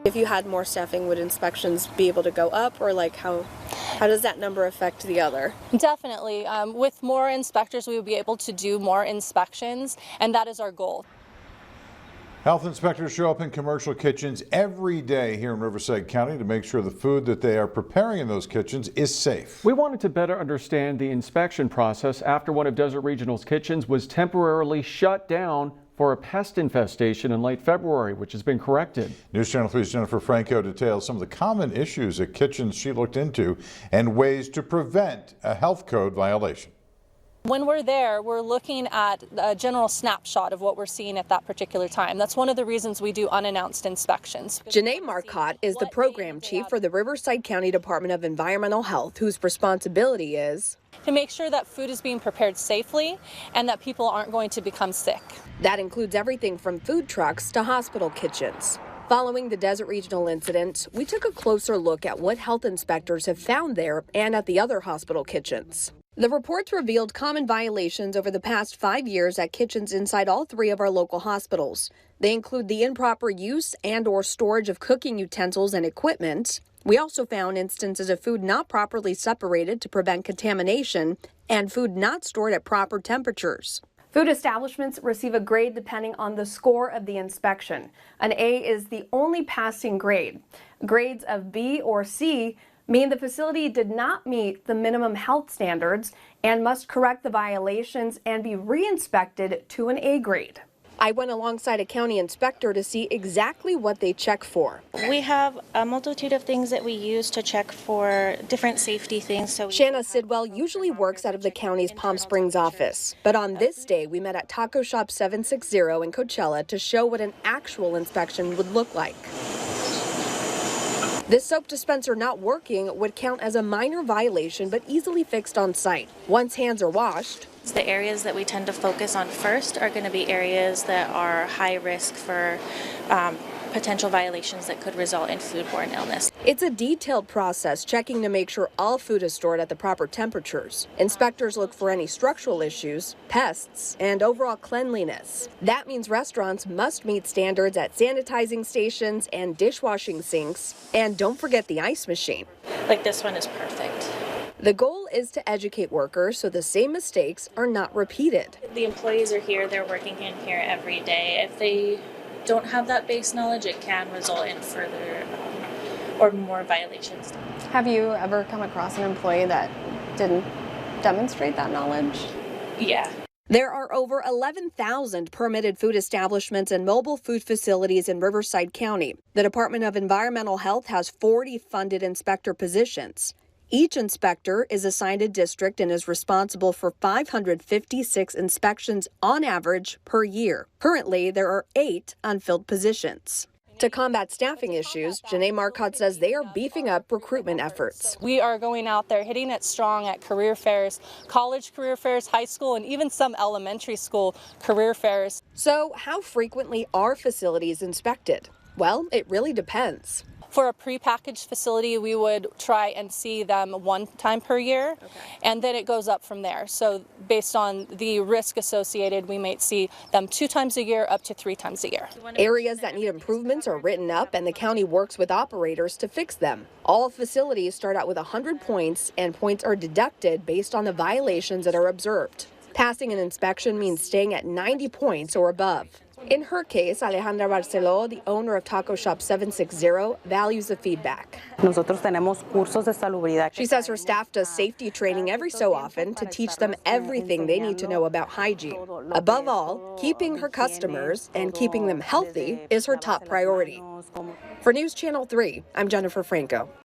If you had more staffing, would inspections be able to go up, or like how does that number affect the other? Definitely. With more inspectors, we would be able to do more inspections, and that is our goal. Health inspectors show up in commercial kitchens every day here in Riverside County to make sure the food that they are preparing in those kitchens is safe. We wanted to better understand the inspection process after one of Desert Regional's kitchens was temporarily shut down for a pest infestation in late February, which has been corrected. News Channel 3's Jennifer Franco details some of the common issues at kitchens she looked into and ways to prevent a health code violation. When we're there, we're looking at a general snapshot of what we're seeing at that particular time. That's one of the reasons we do unannounced inspections. Janae Marcotte is the program chief for the Riverside County Department of Environmental Health, whose responsibility is to make sure that food is being prepared safely and that people aren't going to become sick. That includes everything from food trucks to hospital kitchens. Following the Desert Regional incident, we took a closer look at what health inspectors have found there and at the other hospital kitchens. The reports revealed common violations over the past 5 years at kitchens inside all 3 of our local hospitals. They include the improper use and/or storage of cooking utensils and equipment. We also found instances of food not properly separated to prevent contamination and food not stored at proper temperatures. Food establishments receive a grade depending on the score of the inspection. An A is the only passing grade. Grades of B or C mean the facility did not meet the minimum health standards and must correct the violations and be re-inspected to an A grade. I went alongside a county inspector to see exactly what they check for. We have a multitude of things that we use to check for different safety things. Shanna Sidwell usually works out of the county's Palm Springs office, but on this day we met at Taco Shop 760 in Coachella to show what an actual inspection would look like. This soap dispenser not working would count as a minor violation but easily fixed on site. Once hands are washed, the areas that we tend to focus on first are going to be areas that are high risk for potential violations that could result in foodborne illness. It's a detailed process checking to make sure all food is stored at the proper temperatures. Inspectors look for any structural issues, pests, and overall cleanliness. That means restaurants must meet standards at sanitizing stations and dishwashing sinks. And don't forget the ice machine. Like this one is perfect. The goal is to educate workers so the same mistakes are not repeated. The employees are here, they're working in here every day. If they don't have that base knowledge, it can result in further or more violations. Have you ever come across an employee that didn't demonstrate that knowledge? Yeah. There are over 11,000 permitted food establishments and mobile food facilities in Riverside County. The Department of Environmental Health has 40 funded inspector positions. Each inspector is assigned a district and is responsible for 556 inspections on average per year. Currently, there are 8 unfilled positions. To combat staffing issues, Janae Marcotte says they are beefing up recruitment efforts. We are going out there, hitting it strong at career fairs, college career fairs, high school, and even some elementary school career fairs. So, how frequently are facilities inspected? Well, it really depends. For a prepackaged facility, we would try and see them 1 time per year, and then it goes up from there. So based on the risk associated, we might see them 2 times a year up to 3 times a year. Areas that need improvements are written up, and the county works with operators to fix them. All facilities start out with 100 points, and points are deducted based on the violations that are observed. Passing an inspection means staying at 90 points or above. In her case, Alejandra Barceló, the owner of Taco Shop 760, values the feedback. She says her staff does safety training every so often to teach them everything they need to know about hygiene. Above all, keeping her customers and keeping them healthy is her top priority. For News Channel 3, I'm Jennifer Franco.